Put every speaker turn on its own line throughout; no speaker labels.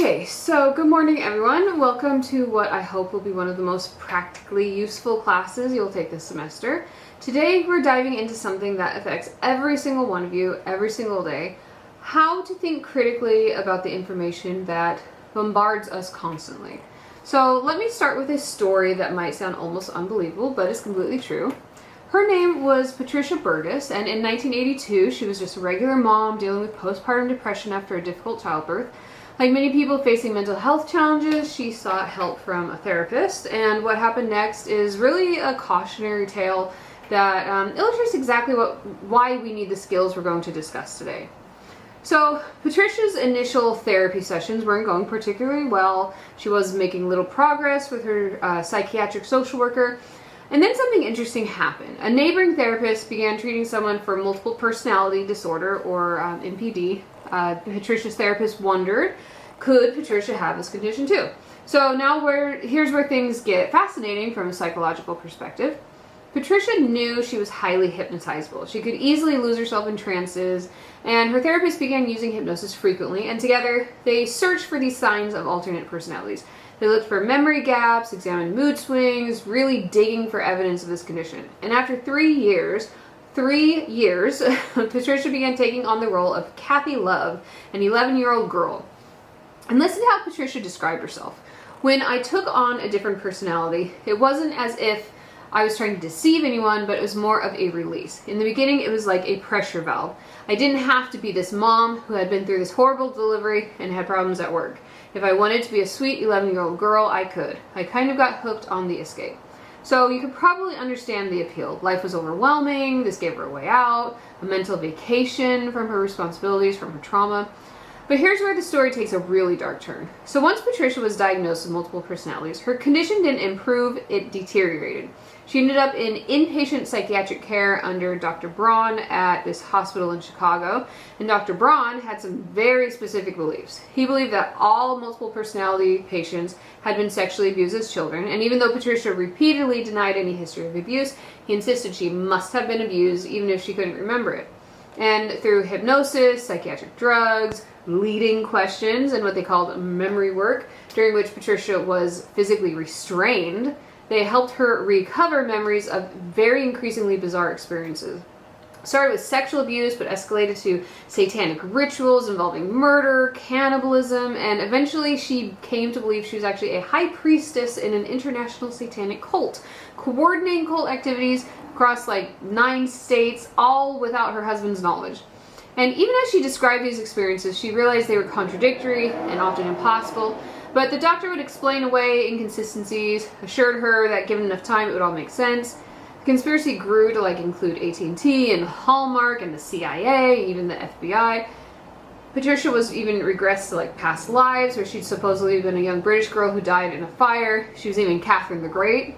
Okay, so good morning everyone. Welcome to what I hope will be one of the most practically useful classes you'll take this semester. Today we're diving into something that affects every single one of you every single day. How to think critically about the information that bombards us constantly. So let me start with a story that might sound almost unbelievable, but is completely true. Her name was Patricia Burgess, and in 1982 she was just a regular mom dealing with postpartum depression after a difficult childbirth. Like many people facing mental health challenges, she sought help from a therapist, and what happened next is really a cautionary tale that illustrates exactly why we need the skills we're going to discuss today. So Patricia's initial therapy sessions weren't going particularly well. She was making little progress with her psychiatric social worker, and then something interesting happened. A neighboring therapist began treating someone for multiple personality disorder, or MPD. Patricia's therapist wondered, could Patricia have this condition too? So now here's where things get fascinating from a psychological perspective. Patricia knew she was highly hypnotizable. She could easily lose herself in trances, and her therapist began using hypnosis frequently, and together they searched for these signs of alternate personalities. They looked for memory gaps, examined mood swings, really digging for evidence of this condition. And after 3 years, Patricia began taking on the role of Kathy Love, an 11-year-old girl. And listen to how Patricia described herself. When I took on a different personality, it wasn't as if I was trying to deceive anyone, but it was more of a release. In the beginning, it was like a pressure valve. I didn't have to be this mom who had been through this horrible delivery and had problems at work. If I wanted to be a sweet 11-year-old girl, I could. I kind of got hooked on the escape. So you could probably understand the appeal. Life was overwhelming, this gave her a way out, a mental vacation from her responsibilities, from her trauma. But here's where the story takes a really dark turn. So once Patricia was diagnosed with multiple personalities, her condition didn't improve, it deteriorated. She ended up in inpatient psychiatric care under Dr. Braun at this hospital in Chicago. And Dr. Braun had some very specific beliefs. He believed that all multiple personality patients had been sexually abused as children. And even though Patricia repeatedly denied any history of abuse, he insisted she must have been abused even if she couldn't remember it. And through hypnosis, psychiatric drugs, leading questions, and what they called memory work, during which Patricia was physically restrained, they helped her recover memories of very increasingly bizarre experiences. Started with sexual abuse, but escalated to satanic rituals involving murder, cannibalism, and eventually she came to believe she was actually a high priestess in an international satanic cult, coordinating cult activities across like 9 states, all without her husband's knowledge. And even as she described these experiences, she realized they were contradictory and often impossible. But the doctor would explain away inconsistencies, assured her that given enough time it would all make sense. The conspiracy grew to include AT&T and Hallmark and the CIA, even the FBI. Patricia was even regressed to past lives, where she'd supposedly been a young British girl who died in a fire. She was even Catherine the Great.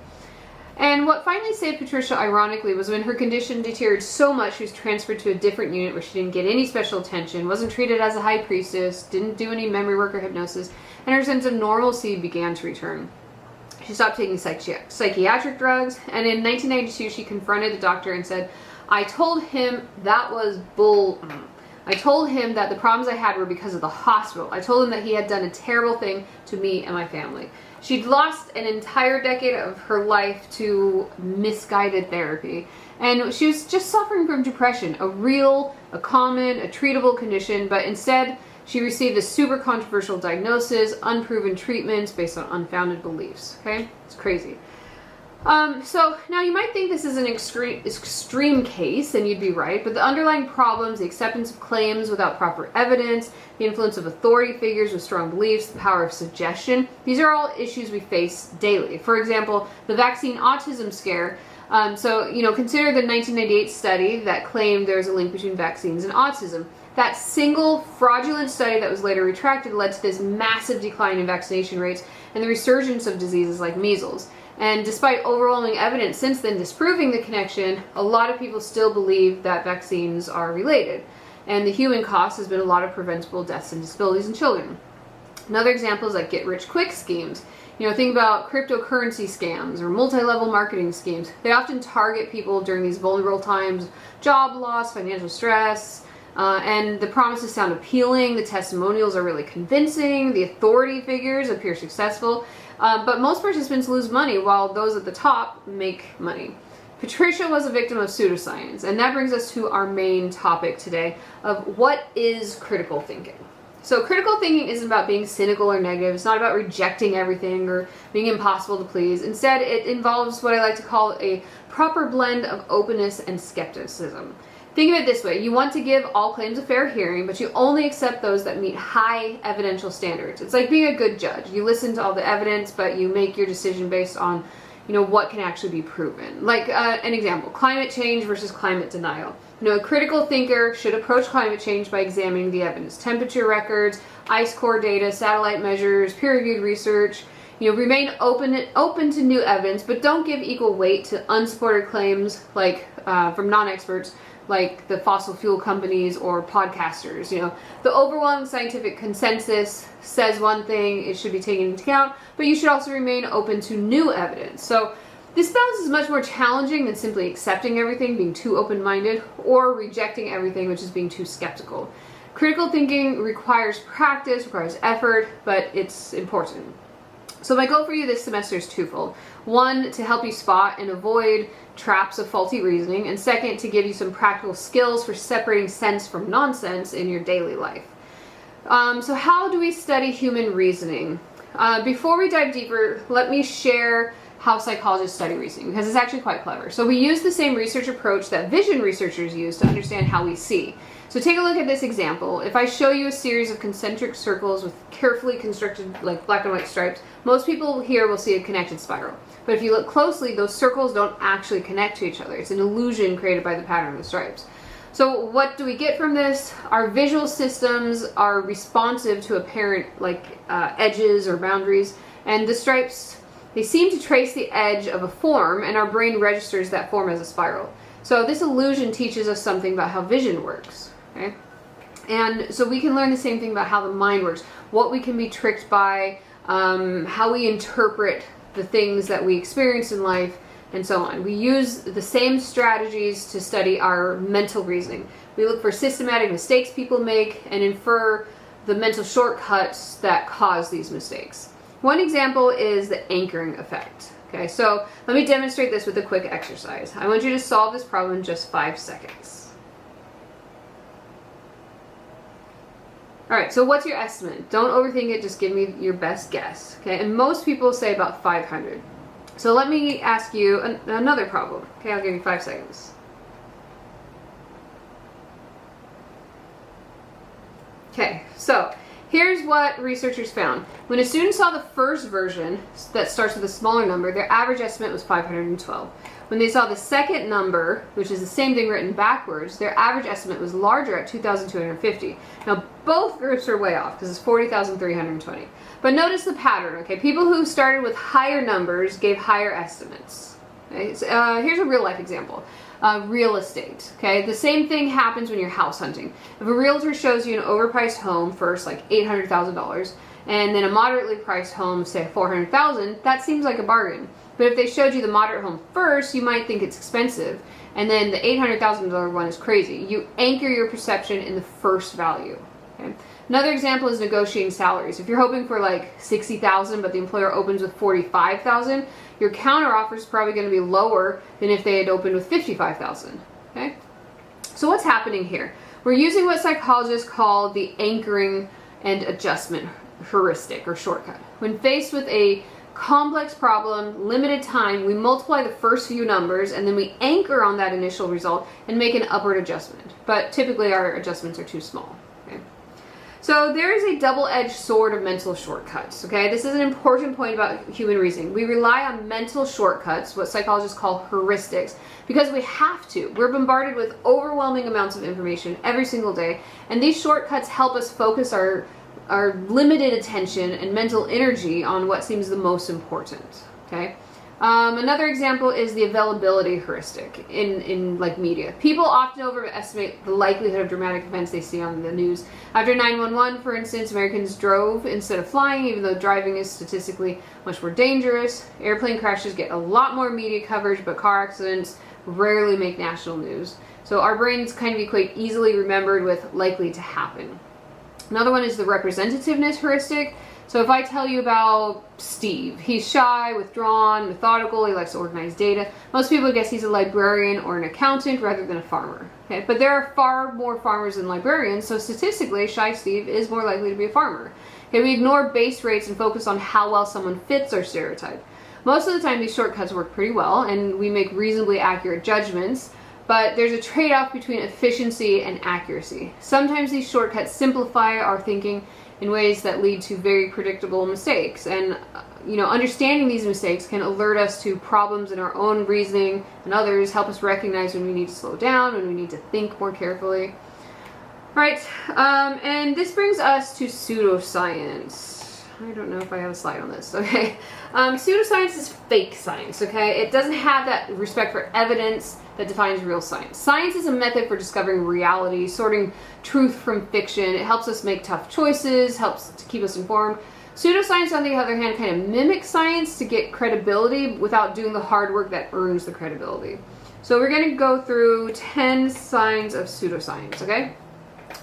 And what finally saved Patricia, ironically, was when her condition deteriorated so much she was transferred to a different unit where she didn't get any special attention, wasn't treated as a high priestess, didn't do any memory work or hypnosis, and her sense of normalcy began to return. She stopped taking psychiatric drugs, and in 1992 she confronted the doctor and said, I told him that was bull. I told him that the problems I had were because of the hospital. I told him that he had done a terrible thing to me and my family. She'd lost an entire decade of her life to misguided therapy. And she was just suffering from depression, a common, a treatable condition, but instead she received a super controversial diagnosis, unproven treatments based on unfounded beliefs. Okay? It's crazy. So now you might think this is an extreme case, and you'd be right, but the underlying problems, the acceptance of claims without proper evidence, the influence of authority figures with strong beliefs, the power of suggestion, these are all issues we face daily. For example, the vaccine autism scare. Consider the 1998 study that claimed there was a link between vaccines and autism. That single fraudulent study that was later retracted led to this massive decline in vaccination rates and the resurgence of diseases like measles. And despite overwhelming evidence since then disproving the connection, a lot of people still believe that vaccines are related. And the human cost has been a lot of preventable deaths and disabilities in children. Another example is get-rich-quick schemes. Think about cryptocurrency scams or multi-level marketing schemes. They often target people during these vulnerable times, job loss, financial stress, And the promises sound appealing, the testimonials are really convincing, the authority figures appear successful, but most participants lose money while those at the top make money. Patricia was a victim of pseudoscience, and that brings us to our main topic today of what is critical thinking. So critical thinking isn't about being cynical or negative. It's not about rejecting everything or being impossible to please. Instead, it involves what I like to call a proper blend of openness and skepticism. Think of it this way. You want to give all claims a fair hearing, but you only accept those that meet high evidential standards. It's like being a good judge. You listen to all the evidence, but you make your decision based on what can actually be proven. Like an example, climate change versus climate denial. A critical thinker should approach climate change by examining the evidence, temperature records, ice core data, satellite measures, peer-reviewed research. Remain open to new evidence, but don't give equal weight to unsupported claims like from non-experts, like the fossil fuel companies or podcasters. The overwhelming scientific consensus says one thing, it should be taken into account, but you should also remain open to new evidence. So this balance is much more challenging than simply accepting everything, being too open-minded, or rejecting everything, which is being too skeptical. Critical thinking requires practice, requires effort, but it's important. So my goal for you this semester is twofold. One, to help you spot and avoid traps of faulty reasoning, and second, to give you some practical skills for separating sense from nonsense in your daily life. So how do we study human reasoning? Before we dive deeper, let me share how psychologists study reasoning, because it's actually quite clever. So we use the same research approach that vision researchers use to understand how we see. So take a look at this example. If I show you a series of concentric circles with carefully constructed like black and white stripes, most people here will see a connected spiral. But if you look closely, those circles don't actually connect to each other. It's an illusion created by the pattern of the stripes. So what do we get from this? Our visual systems are responsive to apparent edges or boundaries, and the stripes, they seem to trace the edge of a form, and our brain registers that form as a spiral. So this illusion teaches us something about how vision works. Okay? And so we can learn the same thing about how the mind works, what we can be tricked by, how we interpret the things that we experience in life, and so on. We use the same strategies to study our mental reasoning. We look for systematic mistakes people make and infer the mental shortcuts that cause these mistakes. One example is the anchoring effect. Okay, so let me demonstrate this with a quick exercise. I want you to solve this problem in just 5 seconds. Alright, so what's your estimate? Don't overthink it, just give me your best guess. Okay, and most people say about 500. So let me ask you another problem. Okay, I'll give you 5 seconds. Okay, so here's what researchers found. When a student saw the first version that starts with a smaller number, their average estimate was 512. When they saw the second number, which is the same thing written backwards, their average estimate was larger at 2,250. Now, both groups are way off because it's 40,320. But notice the pattern, okay? People who started with higher numbers gave higher estimates. Okay? So, here's a real life example. Real estate, okay? The same thing happens when you're house hunting. If a realtor shows you an overpriced home first, like $800,000, and then a moderately priced home, say $400,000, that seems like a bargain. But if they showed you the moderate home first, you might think it's expensive, and then the $800,000 one is crazy. You anchor your perception in the first value. Okay? Another example is negotiating salaries. If you're hoping for like $60,000, but the employer opens with $45,000, your counteroffer is probably going to be lower than if they had opened with $55,000. Okay? So what's happening here? We're using what psychologists call the anchoring and adjustment heuristic or shortcut. When faced with a complex problem, limited time, we multiply the first few numbers and then we anchor on that initial result and make an upward adjustment. But typically our adjustments are too small. Okay? So there is a double-edged sword of mental shortcuts. Okay, this is an important point about human reasoning. We rely on mental shortcuts, what psychologists call heuristics, because we have to. We're bombarded with overwhelming amounts of information every single day, and these shortcuts help us focus our limited attention and mental energy on what seems the most important. Okay. Another example is the availability heuristic in like media. People often overestimate the likelihood of dramatic events they see on the news. After 9/11, for instance, Americans drove instead of flying, even though driving is statistically much more dangerous. Airplane crashes get a lot more media coverage, but car accidents rarely make national news. So our brains kind of equate easily remembered with likely to happen. Another one is the representativeness heuristic. So if I tell you about Steve, he's shy, withdrawn, methodical, he likes to organize data. Most people would guess he's a librarian or an accountant rather than a farmer. Okay? But there are far more farmers than librarians, so statistically, shy Steve is more likely to be a farmer. Okay, we ignore base rates and focus on how well someone fits our stereotype. Most of the time, these shortcuts work pretty well, and we make reasonably accurate judgments, but there's a trade-off between efficiency and accuracy. Sometimes these shortcuts simplify our thinking in ways that lead to very predictable mistakes, and understanding these mistakes can alert us to problems in our own reasoning, and others help us recognize when we need to slow down, when we need to think more carefully. All right, and this brings us to pseudoscience. I don't know if I have a slide on this, okay? Pseudoscience is fake science, okay? It doesn't have that respect for evidence that defines real science. Science is a method for discovering reality, sorting truth from fiction. It helps us make tough choices, helps to keep us informed. Pseudoscience, on the other hand, kind of mimics science to get credibility without doing the hard work that earns the credibility. So we're going to go through 10 signs of pseudoscience, okay?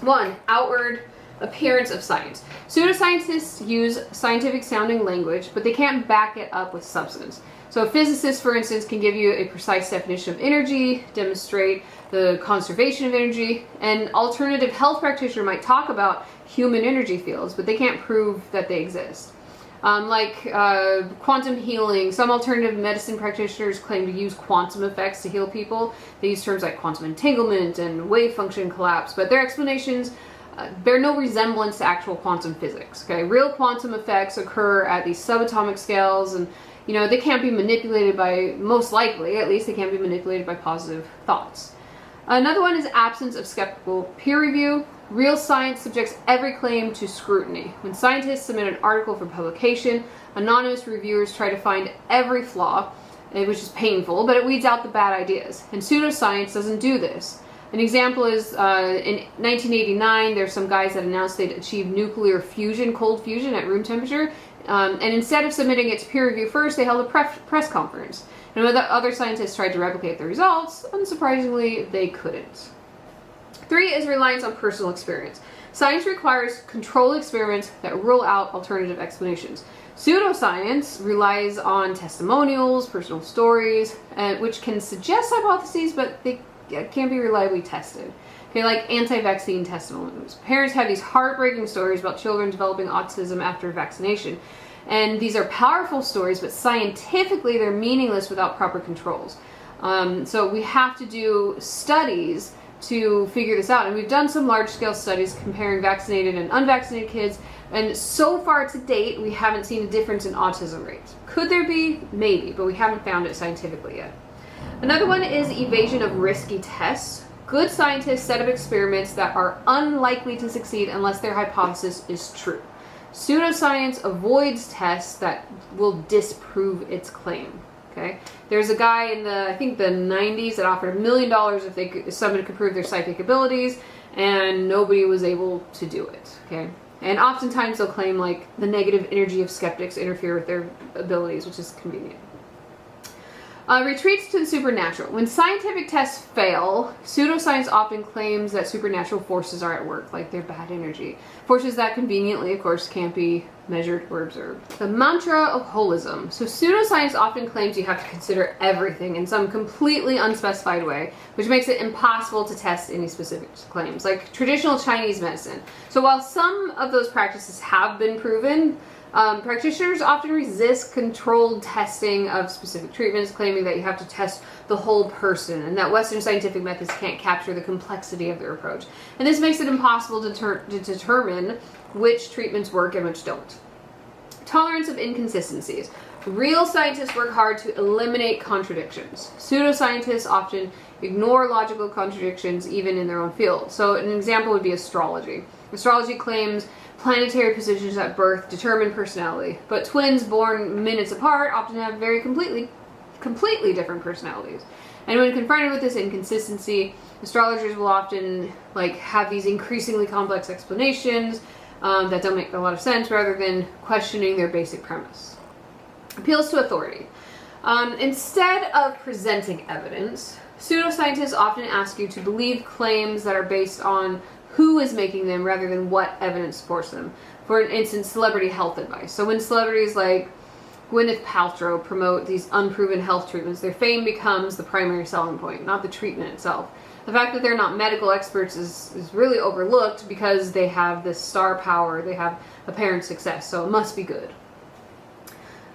1, outward appearance of science. Pseudoscientists use scientific sounding language, but they can't back it up with substance. So a physicist, for instance, can give you a precise definition of energy, demonstrate the conservation of energy. An alternative health practitioner might talk about human energy fields, but they can't prove that they exist. Quantum healing, some alternative medicine practitioners claim to use quantum effects to heal people. They use terms like quantum entanglement and wave function collapse, but their explanations bear no resemblance to actual quantum physics. Okay, real quantum effects occur at these subatomic scales, and they can't be manipulated by, most likely, at least they can't be manipulated by positive thoughts. Another one is absence of skeptical peer review. Real science subjects every claim to scrutiny. When scientists submit an article for publication, anonymous reviewers try to find every flaw, which is painful, but it weeds out the bad ideas. And pseudoscience doesn't do this. An example is in 1989, there's some guys that announced they'd achieved nuclear fusion, cold fusion at room temperature, and instead of submitting it to peer review first, they held a press conference. And when the other scientists tried to replicate the results, unsurprisingly, they couldn't. 3 is reliance on personal experience. Science requires controlled experiments that rule out alternative explanations. Pseudoscience relies on testimonials, personal stories, which can suggest hypotheses, but they can't be reliably tested. Okay, like anti-vaccine testimonials. Parents have these heartbreaking stories about children developing autism after vaccination. And these are powerful stories, but scientifically they're meaningless without proper controls. So we have to do studies to figure this out. And we've done some large-scale studies comparing vaccinated and unvaccinated kids. And so far to date, we haven't seen a difference in autism rates. Could there be? Maybe, but we haven't found it scientifically yet. Another one is evasion of risky tests. Good scientists set up experiments that are unlikely to succeed unless their hypothesis is true. Pseudoscience avoids tests that will disprove its claim. Okay, there's a guy in the 90s that offered $1 million if someone could prove their psychic abilities, and nobody was able to do it. Okay, and oftentimes they'll claim like the negative energy of skeptics interfere with their abilities, which is convenient. Retreats to the supernatural. When scientific tests fail, pseudoscience often claims that supernatural forces are at work, like they're bad energy. Forces that conveniently, of course, can't be measured or observed. The mantra of holism. So pseudoscience often claims you have to consider everything in some completely unspecified way, which makes it impossible to test any specific claims, like traditional Chinese medicine. So while some of those practices have been proven, practitioners often resist controlled testing of specific treatments, claiming that you have to test the whole person and that Western scientific methods can't capture the complexity of their approach. And this makes it impossible to determine which treatments work and which don't. Tolerance of inconsistencies. Real scientists work hard to eliminate contradictions. Pseudoscientists often ignore logical contradictions even in their own field. So an example would be astrology. Astrology claims planetary positions at birth determine personality, but twins born minutes apart often have very completely different personalities. And when confronted with this inconsistency, astrologers will often have these increasingly complex explanations that don't make a lot of sense, rather than questioning their basic premise. Appeals to authority. Instead of presenting evidence, Pseudoscientists often ask you to believe claims that are based on who is making them rather than what evidence supports them. For instance, celebrity health advice. So when celebrities like Gwyneth Paltrow promote these unproven health treatments, their fame becomes the primary selling point, not the treatment itself. The fact that they're not medical experts is really overlooked because they have this star power, they have apparent success, so it must be good.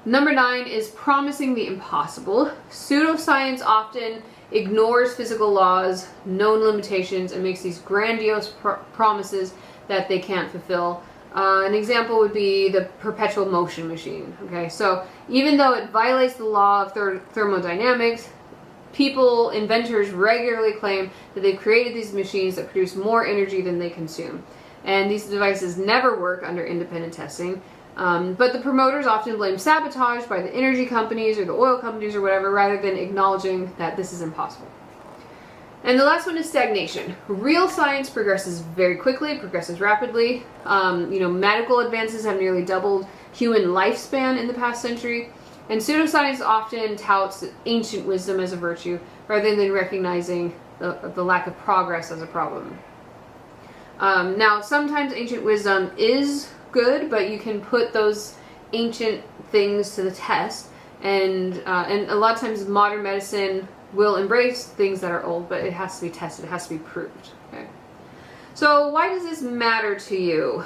Number 9 is promising the impossible. Pseudoscience often ignores physical laws, known limitations, and makes these grandiose promises that they can't fulfill. An example would be the perpetual motion machine. Okay, so even though it violates the law of thermodynamics, inventors regularly claim that they've created these machines that produce more energy than they consume. And these devices never work under independent testing. But the promoters often blame sabotage by the energy companies or the oil companies or whatever, rather than acknowledging that this is impossible. And the last one is stagnation. Real science progresses very quickly, progresses rapidly. Medical advances have nearly doubled human lifespan in the past century. And pseudoscience often touts ancient wisdom as a virtue, rather than recognizing the lack of progress as a problem. Now, sometimes ancient wisdom is good, but you can put those ancient things to the test, and a lot of times modern medicine will embrace things that are old, but it has to be tested, it has to be proved. Okay, so why does this matter to you?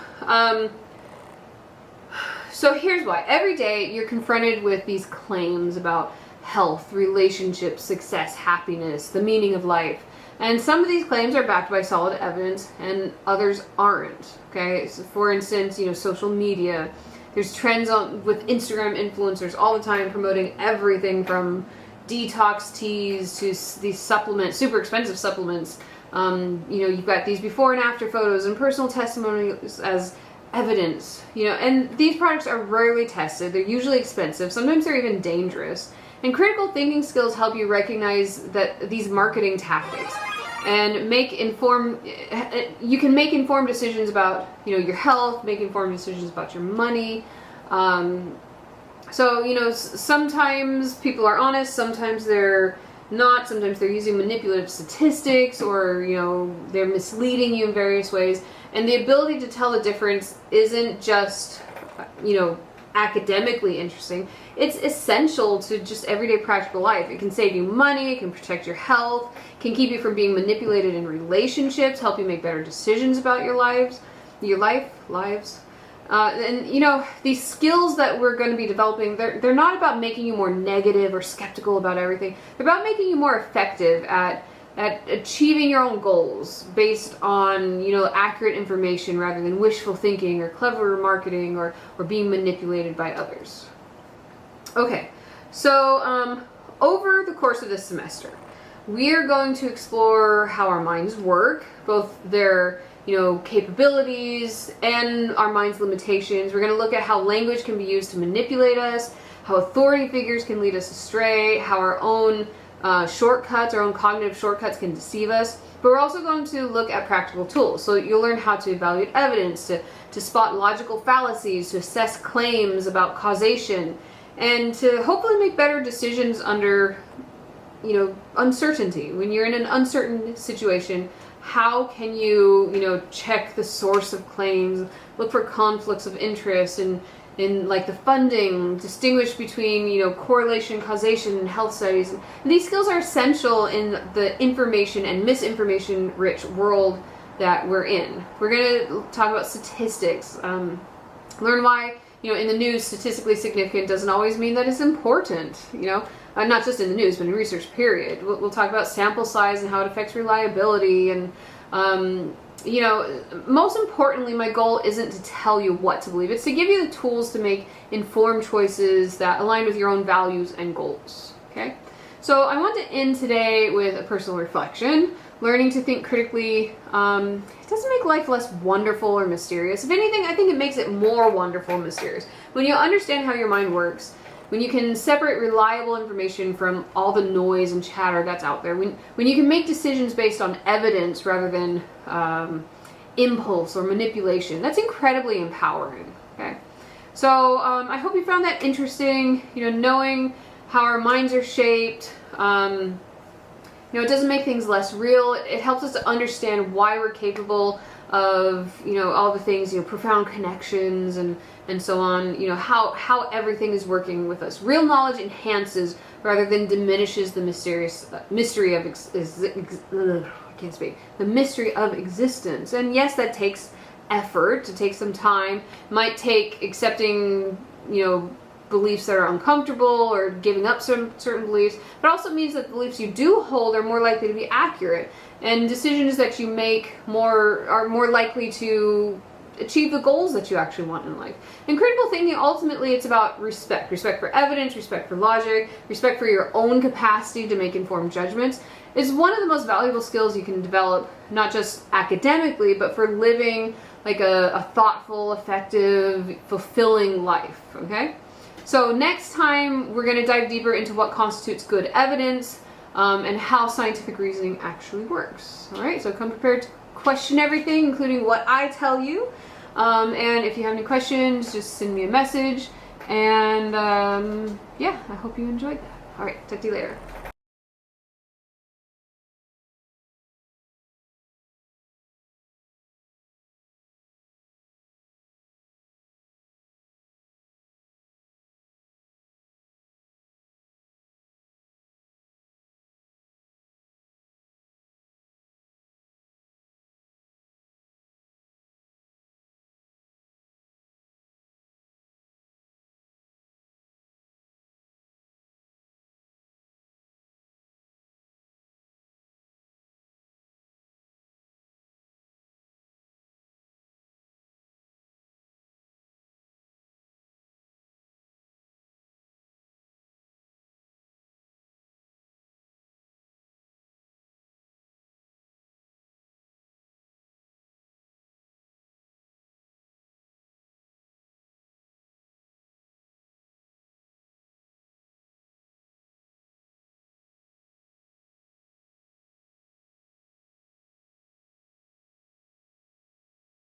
So here's why. Every day you're confronted with these claims about health, relationships, success, happiness, the meaning of life. And some of these claims are backed by solid evidence and others aren't. Okay, so for instance, social media. There's trends with Instagram influencers all the time promoting everything from detox teas to these supplements, super expensive supplements. You've got these before and after photos and personal testimonies as evidence. And these products are rarely tested. They're usually expensive. Sometimes they're even dangerous. And critical thinking skills help you recognize that these marketing tactics and you can make informed decisions about, your health, make informed decisions about your money. Sometimes people are honest, sometimes they're not, sometimes they're using manipulative statistics, or, they're misleading you in various ways. And the ability to tell the difference isn't just, academically interesting. It's essential to just everyday practical life. It can save you money, it can protect your health, can keep you from being manipulated in relationships, help you make better decisions about your lives. These skills that we're going to be developing, they're not about making you more negative or skeptical about everything. They're about making you more effective at achieving your own goals based on, accurate information rather than wishful thinking or clever marketing or being manipulated by others. Okay, so over the course of this semester, we are going to explore how our minds work, both their capabilities and our mind's limitations. We're going to look at how language can be used to manipulate us, how authority figures can lead us astray, how our own our own cognitive shortcuts can deceive us. But we're also going to look at practical tools. So you'll learn how to evaluate evidence, to spot logical fallacies, to assess claims about causation, and to hopefully make better decisions under, uncertainty. When you're in an uncertain situation, how can you, check the source of claims, look for conflicts of interest, and in like the funding, distinguish between, correlation, causation, and health studies. And these skills are essential in the information and misinformation rich world that we're in. We're going to talk about statistics, learn why, in the news, statistically significant doesn't always mean that it's important, not just in the news, but in research, period. We'll talk about sample size and how it affects reliability. And, most importantly, my goal isn't to tell you what to believe. It's to give you the tools to make informed choices that align with your own values and goals. Okay? So I want to end today with a personal reflection. Learning to think critically, it doesn't make life less wonderful or mysterious. If anything, I think it makes it more wonderful and mysterious. When you understand how your mind works, when you can separate reliable information from all the noise and chatter that's out there, when you can make decisions based on evidence rather than impulse or manipulation, that's incredibly empowering. Okay, so I hope you found that interesting. Knowing how our minds are shaped, You know, it doesn't make things less real. It helps us to understand why we're capable of, you know, all the things, you know, profound connections and so on, you know, how everything is working with us. Real knowledge enhances rather than diminishes the mystery of I can't speak. The mystery of existence. And yes, that takes effort, it takes some time. It might take accepting, you know, beliefs that are uncomfortable or giving up some certain beliefs, but also means that the beliefs you do hold are more likely to be accurate, and decisions that you make are more likely to achieve the goals that you actually want in life. In critical thinking, ultimately it's about respect for evidence, respect for logic, respect for your own capacity to make informed judgments. Is one of the most valuable skills you can develop, not just academically, but for living like a thoughtful, effective, fulfilling life. Okay? So next time we're going to dive deeper into what constitutes good evidence and how scientific reasoning actually works. All right, so come prepared to question everything, including what I tell you. And if you have any questions, just send me a message. And yeah, I hope you enjoyed that. All right, talk to you later.